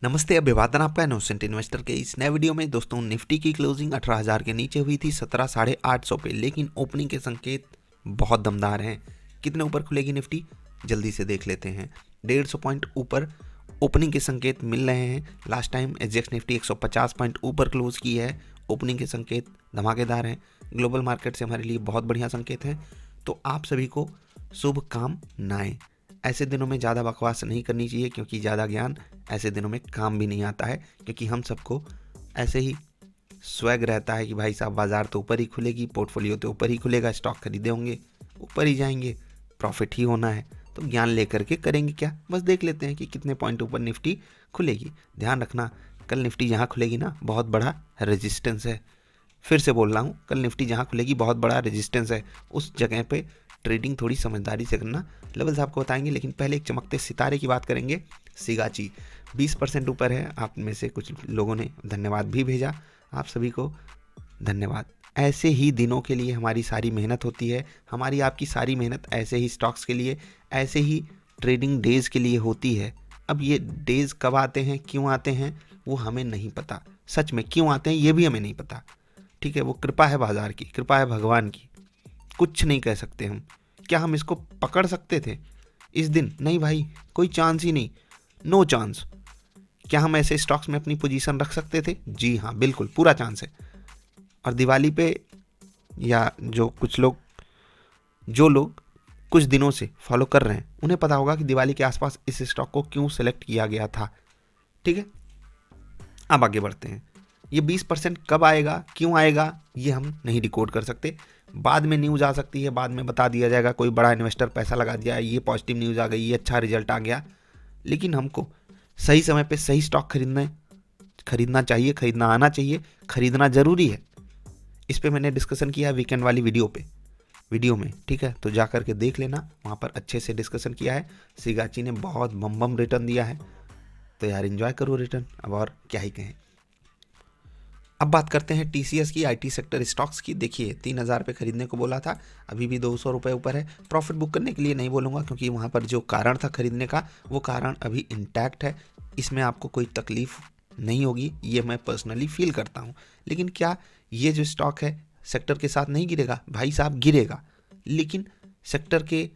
नमस्ते, अभिवादन आपका इनोसेंट इन्वेस्टर के इस नए वीडियो में। दोस्तों, निफ्टी की क्लोजिंग 18,000 के नीचे हुई थी 17,850 पे, लेकिन ओपनिंग के संकेत बहुत दमदार हैं। कितने ऊपर खुलेगी निफ्टी, जल्दी से देख लेते हैं। 150 पॉइंट ऊपर ओपनिंग के संकेत मिल रहे हैं। Last time SGX Nifty 150 point ऊपर क्लोज की है। ओपनिंग के संकेत धमाकेदार हैं। ग्लोबल मार्केट से हमारे लिए बहुत बढ़िया संकेत हैं। तो आप सभी को शुभकामनाएं। ऐसे दिनों में ज़्यादा बकवास नहीं करनी चाहिए, क्योंकि ज़्यादा ज्ञान ऐसे दिनों में काम भी नहीं आता है। क्योंकि हम सबको ऐसे ही स्वैग रहता है कि भाई साहब बाजार तो ऊपर ही खुलेगी, पोर्टफोलियो तो ऊपर ही खुलेगा, स्टॉक खरीदे होंगे ऊपर ही जाएंगे, प्रॉफिट ही होना है। तो ज्ञान लेकर के करेंगे क्या, बस देख लेते हैं कि कितने पॉइंट ऊपर निफ्टी खुलेगी। ध्यान रखना, कल निफ्टी जहाँ खुलेगी ना, बहुत बड़ा रेजिस्टेंस है। फिर से बोल रहा हूँ, कल निफ्टी जहाँ खुलेगी बहुत बड़ा रेजिस्टेंस है। उस जगह पे ट्रेडिंग थोड़ी समझदारी से करना। लेवल्स आपको बताएंगे, लेकिन पहले एक चमकते सितारे की बात करेंगे। सिगाची 20% ऊपर है। आप में से कुछ लोगों ने धन्यवाद भी भेजा, आप सभी को धन्यवाद। ऐसे ही दिनों के लिए हमारी सारी मेहनत होती है। हमारी आपकी सारी मेहनत ऐसे ही स्टॉक्स के लिए, ऐसे ही ट्रेडिंग डेज के लिए होती है। अब ये डेज कब आते हैं, क्यों आते हैं, वो हमें नहीं पता। सच में क्यों आते हैं ये भी हमें नहीं पता। ठीक है, वो कृपा है बाजार की, कृपा है भगवान की, कुछ नहीं कह सकते हम। क्या हम इसको पकड़ सकते थे इस दिन? नहीं भाई, कोई चांस ही नहीं, नो चांस। क्या हम ऐसे स्टॉक्स में अपनी पोजीशन रख सकते थे? जी हाँ, बिल्कुल, पूरा चांस है। और दिवाली पे, या जो लोग कुछ दिनों से फॉलो कर रहे हैं, उन्हें पता होगा कि दिवाली के आसपास इस स्टॉक को क्यों सेलेक्ट किया गया था। ठीक है, अब आगे बढ़ते हैं। ये 20% कब आएगा, क्यों आएगा, ये हम नहीं डिकोड कर सकते। बाद में न्यूज़ आ सकती है, बाद में बता दिया जाएगा, कोई बड़ा इन्वेस्टर पैसा लगा दिया, ये पॉजिटिव न्यूज़ आ गई, ये अच्छा रिजल्ट आ गया। लेकिन हमको सही समय पे सही स्टॉक खरीदना चाहिए, खरीदना आना चाहिए, खरीदना ज़रूरी है। इस पे मैंने डिस्कशन किया है वीकेंड वाली वीडियो में। ठीक है, तो जा करके देख लेना, वहाँ पर अच्छे से डिस्कशन किया है। सिगाची ने बहुत बम रिटर्न दिया है, तो यार एंजॉय करो रिटर्न, अब और क्या ही कहें। अब बात करते हैं टीसीएस की, आईटी सेक्टर स्टॉक्स की। देखिए, 3,000 पे खरीदने को बोला था, अभी भी 200 रुपये ऊपर है। प्रॉफिट बुक करने के लिए नहीं बोलूँगा, क्योंकि वहाँ पर जो कारण था खरीदने का, वो कारण अभी इंटैक्ट है। इसमें आपको कोई तकलीफ नहीं होगी, ये मैं पर्सनली फील करता हूँ। लेकिन क्या ये जो स्टॉक है सेक्टर के साथ नहीं गिरेगा? भाई साहब गिरेगा, लेकिन सेक्टर के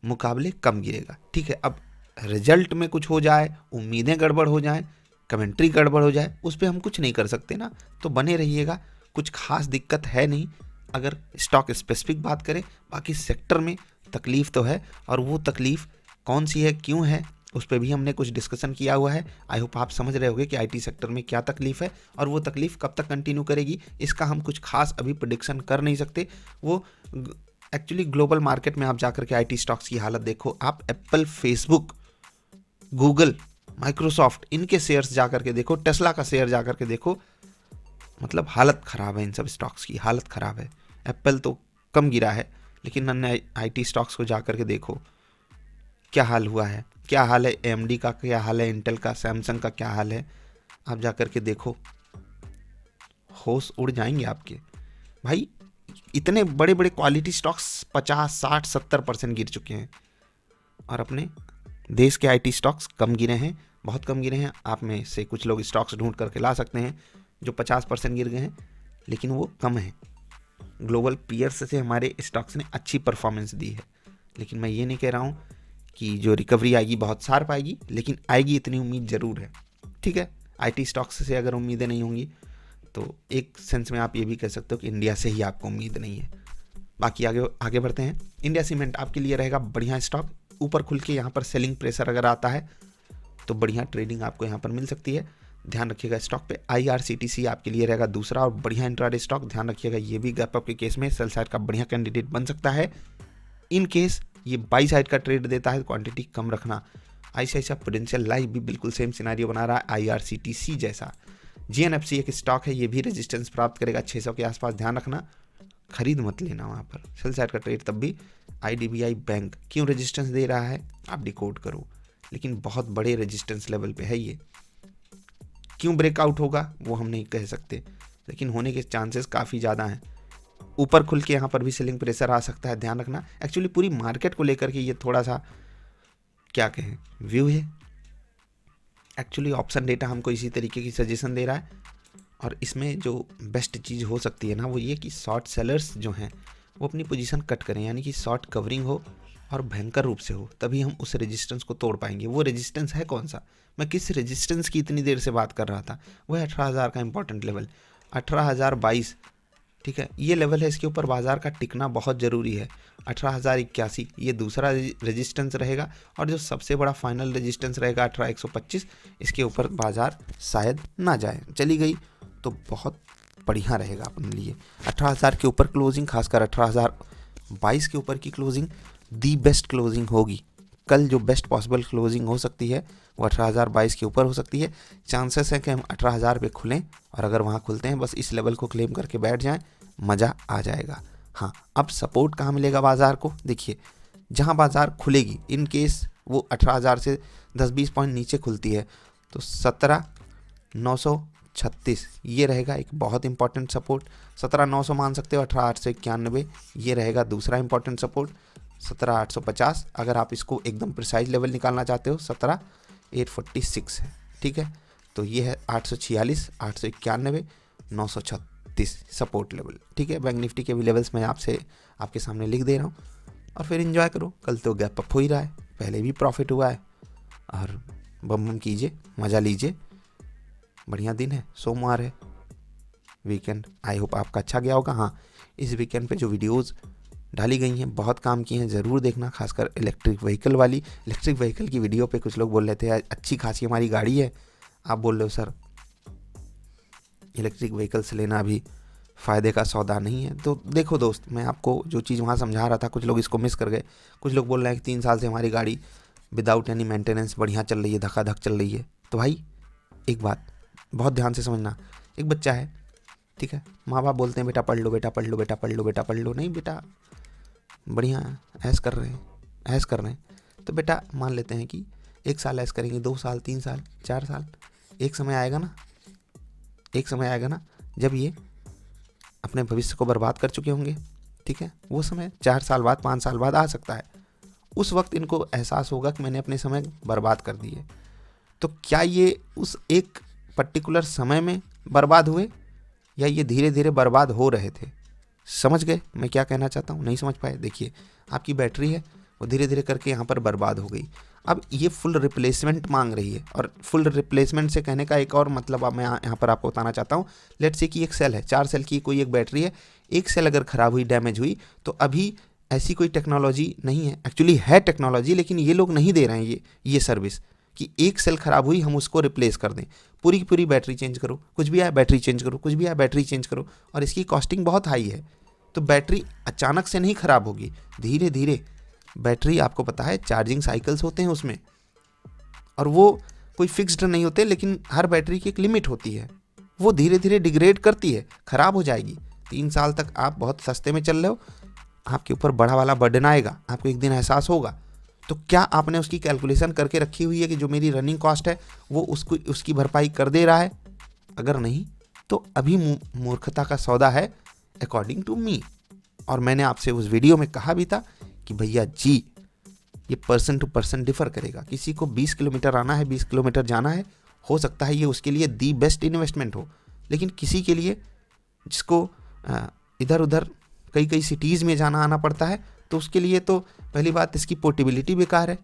मुकाबले कम गिरेगा। ठीक है, अब रिजल्ट में कुछ हो जाए, उम्मीदें गड़बड़ हो जाए, कमेंट्री गड़बड़ हो जाए, उस पर हम कुछ नहीं कर सकते ना। तो बने रहिएगा, कुछ खास दिक्कत है नहीं अगर स्टॉक स्पेसिफिक बात करें। बाकी सेक्टर में तकलीफ तो है, और वो तकलीफ कौन सी है, क्यों है, उस पर भी हमने कुछ डिस्कशन किया हुआ है। आई होप आप समझ रहे होंगे कि आईटी सेक्टर में क्या तकलीफ है, और वो तकलीफ कब तक कंटिन्यू करेगी, इसका हम कुछ खास अभी प्रिडिक्शन कर नहीं सकते। वो एक्चुअली ग्लोबल मार्केट में आप जाकर के आईटी स्टॉक्स की हालत देखो। आप एप्पल, फेसबुक, गूगल, माइक्रोसॉफ्ट, इनके शेयर्स जाकर के देखो, टेस्ला का शेयर जाकर के देखो, मतलब हालत ख़राब है। इन सब स्टॉक्स की हालत ख़राब है। एप्पल तो कम गिरा है, लेकिन अन्य आईटी स्टॉक्स को जाकर के देखो क्या हाल हुआ है। क्या हाल है एएमडी का, क्या हाल है इंटेल का, सैमसंग का क्या हाल है, आप जाकर के देखो, होश उड़ जाएंगे आपके। भाई, इतने बड़े बड़े क्वालिटी स्टॉक्स 50, 60, 70% गिर चुके हैं, और अपने देश के आईटी स्टॉक्स कम गिरे हैं, बहुत कम गिरे हैं। आप में से कुछ लोग स्टॉक्स ढूंढ करके ला सकते हैं जो 50% गिर गए हैं, लेकिन वो कम है। ग्लोबल पीयर्स से हमारे स्टॉक्स ने अच्छी परफॉर्मेंस दी है। लेकिन मैं ये नहीं कह रहा हूँ कि जो रिकवरी आएगी बहुत शार्प आएगी, लेकिन आएगी, इतनी उम्मीद ज़रूर है। ठीक है, आईटी स्टॉक्स से अगर उम्मीदें नहीं होंगी, तो एक सेंस में आप ये भी कह सकते हो कि इंडिया से ही आपको उम्मीद नहीं है। बाकी आगे आगे बढ़ते हैं। इंडिया सीमेंट आपके लिए रहेगा बढ़िया स्टॉक। ऊपर खुल के यहाँ पर सेलिंग प्रेशर अगर आता है, तो बढ़िया ट्रेडिंग आपको यहाँ पर मिल सकती है। ध्यान रखिएगा स्टॉक पे। आईआरसीटीसी आपके लिए रहेगा दूसरा और बढ़िया इंट्राडे स्टॉक। ध्यान रखिएगा, ये भी गैप अप के केस में सेल साइड का बढ़िया कैंडिडेट बन सकता है। इन केस ये बाई साइड का ट्रेड देता है, क्वांटिटी कम रखना। आईसीआईसीआई प्रूडेंशियल लाइफ भी बिल्कुल सेम सिनारियो बना रहा है आईआरसीटीसी जैसा। जीएनएफसी एक स्टॉक है, ये भी रेजिस्टेंस प्राप्त करेगा 600 के आसपास। ध्यान रखना, खरीद मत लेना वहाँ पर, सेल साइड का ट्रेड तब भी। आईडीबीआई बैंक क्यों रेजिस्टेंस दे रहा है, आप डिकोड करो, लेकिन बहुत बड़े रेजिस्टेंस लेवल पे है ये। क्यों ब्रेकआउट होगा वो हम नहीं कह सकते, लेकिन होने के चांसेस काफ़ी ज़्यादा हैं। ऊपर खुल के यहाँ पर भी सेलिंग प्रेशर आ सकता है, ध्यान रखना। एक्चुअली पूरी मार्केट को लेकर के ये थोड़ा सा क्या कहें व्यू है, एक्चुअली ऑप्शन डेटा हमको इसी तरीके की सजेशन दे रहा है, और इसमें जो बेस्ट चीज़ हो सकती है ना वो ये कि शॉर्ट सेलर्स जो हैं वो अपनी पोजीशन कट करें, यानी कि शॉर्ट कवरिंग हो और भयंकर रूप से हो, तभी हम उस रेजिस्टेंस को तोड़ पाएंगे। वो रेजिस्टेंस है कौन सा, मैं किस रेजिस्टेंस की इतनी देर से बात कर रहा था, वो है 18,000 का इंपॉर्टेंट लेवल, 18,022। ठीक है, ये लेवल है, इसके ऊपर बाजार का टिकना बहुत ज़रूरी है। 18,081 ये दूसरा रेजिस्टेंस रहेगा, और जो सबसे बड़ा फाइनल रेजिस्टेंस रहेगा 18,125, इसके ऊपर बाजार शायद ना जाए, चली गई तो बहुत बढ़िया रहेगा अपने लिए। 18,000 के ऊपर क्लोजिंग, खासकर 18,022 के ऊपर की क्लोजिंग दी बेस्ट क्लोजिंग होगी। कल जो बेस्ट पॉसिबल क्लोजिंग हो सकती है वो 18,022 के ऊपर हो सकती है। चांसेस है कि हम 18,000 पे खुलें, और अगर वहाँ खुलते हैं बस इस लेवल को क्लेम करके बैठ जाएं, मज़ा आ जाएगा। हाँ, अब सपोर्ट कहाँ मिलेगा बाज़ार को, देखिए जहाँ बाज़ार खुलेगी, इन केस वो 18,000 से 10-20 पॉइंट नीचे खुलती है तो 17,936 ये रहेगा एक बहुत इंपॉर्टेंट सपोर्ट। 17,900 मान सकते हो, 18,891 ये रहेगा दूसरा इंपॉर्टेंट सपोर्ट। 17,850 अगर आप इसको एकदम प्रिसाइज लेवल निकालना चाहते हो 17,846 है। ठीक है, तो ये है 846, 891, 936 सपोर्ट लेवल। ठीक है, बैंक निफ्टी के भी लेवल्स मैं आपके सामने लिख दे रहा हूँ, और फिर एंजॉय करो। कल तो गैप अप हो ही रहा है, पहले भी प्रॉफिट हुआ है, और बम बम कीजिए, मज़ा लीजिए। बढ़िया दिन है, सोमवार है, वीकेंड। आई होप आपका अच्छा गया होगा। हाँ, इस वीकेंड पे जो वीडियोस डाली गई हैं बहुत काम की हैं, ज़रूर देखना, खासकर इलेक्ट्रिक व्हीकल वाली। इलेक्ट्रिक व्हीकल की वीडियो पे कुछ लोग बोल रहे थे अच्छी खासी हमारी गाड़ी है, आप बोल रहे हो सर इलेक्ट्रिक व्हीकल्स लेना अभी फ़ायदे का सौदा नहीं है। तो देखो दोस्त, मैं आपको जो चीज़ वहाँ समझा रहा था, कुछ लोग इसको मिस कर गए। कुछ लोग बोल रहे हैं कि 3 साल से हमारी गाड़ी विदाउट एनी मेंटेनेंस बढ़िया चल रही है, धक्का चल रही है। तो भाई एक बात बहुत ध्यान से समझना, एक बच्चा है, ठीक है, माँ बाप बोलते हैं बेटा पढ़ लो, बेटा पढ़ लो, बेटा पढ़ लो, बेटा पढ़ लो। नहीं बेटा, बढ़िया ऐश कर रहे हैं, तो बेटा मान लेते हैं कि 1 साल ऐश करेंगे, 2 साल, 3 साल, 4 साल, एक समय आएगा ना जब ये अपने भविष्य को बर्बाद कर चुके होंगे। ठीक है, वो समय 4 साल बाद, 5 साल बाद आ सकता है। उस वक्त इनको एहसास होगा कि मैंने अपने समय बर्बाद कर दिए। तो क्या ये उस एक पर्टिकुलर समय में बर्बाद हुए, या ये धीरे धीरे बर्बाद हो रहे थे? समझ गए मैं क्या कहना चाहता हूँ? नहीं समझ पाए? देखिए, आपकी बैटरी है वो धीरे धीरे करके यहाँ पर बर्बाद हो गई। अब ये फुल रिप्लेसमेंट मांग रही है, और फुल रिप्लेसमेंट से कहने का एक और मतलब अब मैं यहाँ पर आपको बताना चाहता हूँ। लेट्स से कि एक सेल है, 4 सेल की कोई एक बैटरी है, एक सेल अगर ख़राब हुई, डैमेज हुई, तो अभी ऐसी कोई टेक्नोलॉजी नहीं है। एक्चुअली है टेक्नोलॉजी, लेकिन ये लोग नहीं दे रहे हैं ये सर्विस कि एक सेल ख़राब हुई हम उसको रिप्लेस कर दें। पूरी की पूरी बैटरी चेंज करो, कुछ भी आया बैटरी चेंज करो, कुछ भी आया बैटरी चेंज करो, और इसकी कॉस्टिंग बहुत हाई है। तो बैटरी अचानक से नहीं ख़राब होगी, धीरे धीरे। बैटरी आपको पता है चार्जिंग साइकिल्स होते हैं उसमें, और वो कोई फिक्स्ड नहीं होते, लेकिन हर बैटरी की एक लिमिट होती है। वो धीरे धीरे डिग्रेड करती है, ख़राब हो जाएगी। 3 साल तक आप बहुत सस्ते में चल रहे हो, आपके ऊपर बड़ा वाला बर्डन आएगा, आपको एक दिन एहसास होगा। तो क्या आपने उसकी कैलकुलेशन करके रखी हुई है कि जो मेरी रनिंग कॉस्ट है वो उसकी भरपाई कर दे रहा है? अगर नहीं तो अभी मूर्खता का सौदा है अकॉर्डिंग टू मी। और मैंने आपसे उस वीडियो में कहा भी था कि भैया जी, ये पर्सन टू पर्सन डिफर करेगा। किसी को 20 किलोमीटर आना है, 20 किलोमीटर जाना है, हो सकता है ये उसके लिए दी बेस्ट इन्वेस्टमेंट हो। लेकिन किसी के लिए जिसको इधर उधर कई कई सिटीज़ में जाना आना पड़ता है, तो उसके लिए तो पहली बात इसकी पोर्टेबिलिटी बेकार है।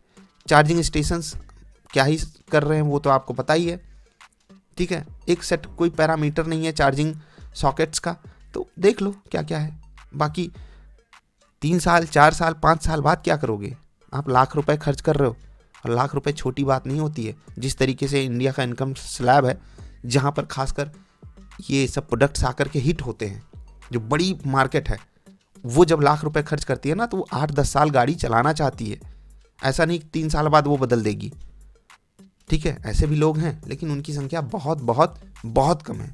चार्जिंग स्टेशंस क्या ही कर रहे हैं वो तो आपको पता ही है। ठीक है, एक सेट कोई पैरामीटर नहीं है चार्जिंग सॉकेट्स का, तो देख लो क्या क्या है। बाकी 3 साल, 4 साल, 5 साल बाद क्या करोगे? आप लाख रुपए खर्च कर रहे हो, और लाख रुपए छोटी बात नहीं होती है। जिस तरीके से इंडिया का इनकम स्लैब है, जहाँ पर खासकर ये सब प्रोडक्ट्स आकर के हिट होते हैं, जो बड़ी मार्केट है, वो जब लाख रुपए खर्च करती है ना, तो वो 8-10 साल गाड़ी चलाना चाहती है। ऐसा नहीं 3 साल बाद वो बदल देगी। ठीक है, ऐसे भी लोग हैं, लेकिन उनकी संख्या बहुत बहुत बहुत कम है।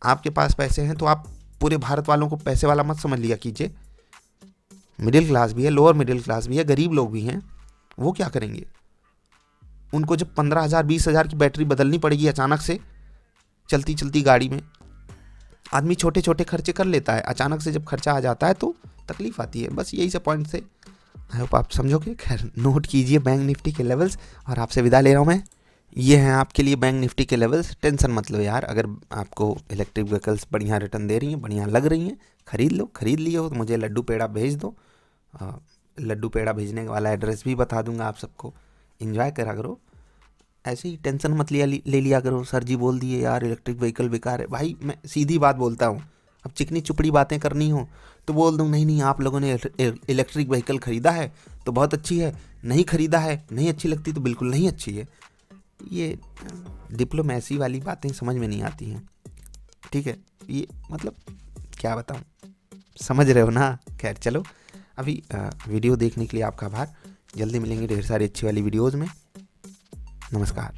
आपके पास पैसे हैं तो आप पूरे भारत वालों को पैसे वाला मत समझ लिया कीजिए। मिडिल क्लास भी है, लोअर मिडिल क्लास भी है, गरीब लोग भी हैं। वो क्या करेंगे? उनको जब 15,000 20,000 की बैटरी बदलनी पड़ेगी अचानक से चलती चलती गाड़ी में। आदमी छोटे छोटे खर्चे कर लेता है, अचानक से जब खर्चा आ जाता है तो तकलीफ आती है। बस यही सब पॉइंट से आई होप आप समझोगे। खैर, नोट कीजिए बैंक निफ्टी के लेवल्स, और आपसे विदा ले रहा हूँ मैं। ये हैं आपके लिए बैंक निफ्टी के लेवल्स। टेंशन मत लो यार, अगर आपको इलेक्ट्रिक व्हीकल्स बढ़िया रिटर्न दे रही हैं, बढ़िया लग रही हैं, खरीद लो। खरीद लिए हो तो मुझे लड्डू पेड़ा भेज दो। अ, लड्डू पेड़ा भेजने वाला एड्रेस भी बता दूंगा आप सबको। इंजॉय करा करो, ऐसे ही टेंशन मत ले लिया करो। सर जी बोल दिए यार इलेक्ट्रिक व्हीकल बेकार है, भाई मैं सीधी बात बोलता हूँ। अब चिकनी चुपड़ी बातें करनी हो तो बोल दूँ नहीं नहीं आप लोगों ने इलेक्ट्रिक व्हीकल खरीदा है तो बहुत अच्छी है, नहीं खरीदा है नहीं अच्छी लगती तो बिल्कुल नहीं अच्छी है। ये डिप्लोमेसी वाली बातें समझ में नहीं आती हैं, ठीक है। ये मतलब क्या बताऊँ, समझ रहे हो ना। खैर चलो, अभी वीडियो देखने के लिए आपका आभार। जल्दी मिलेंगे ढेर सारी अच्छी वाली वीडियोज़ में। नमस्कार।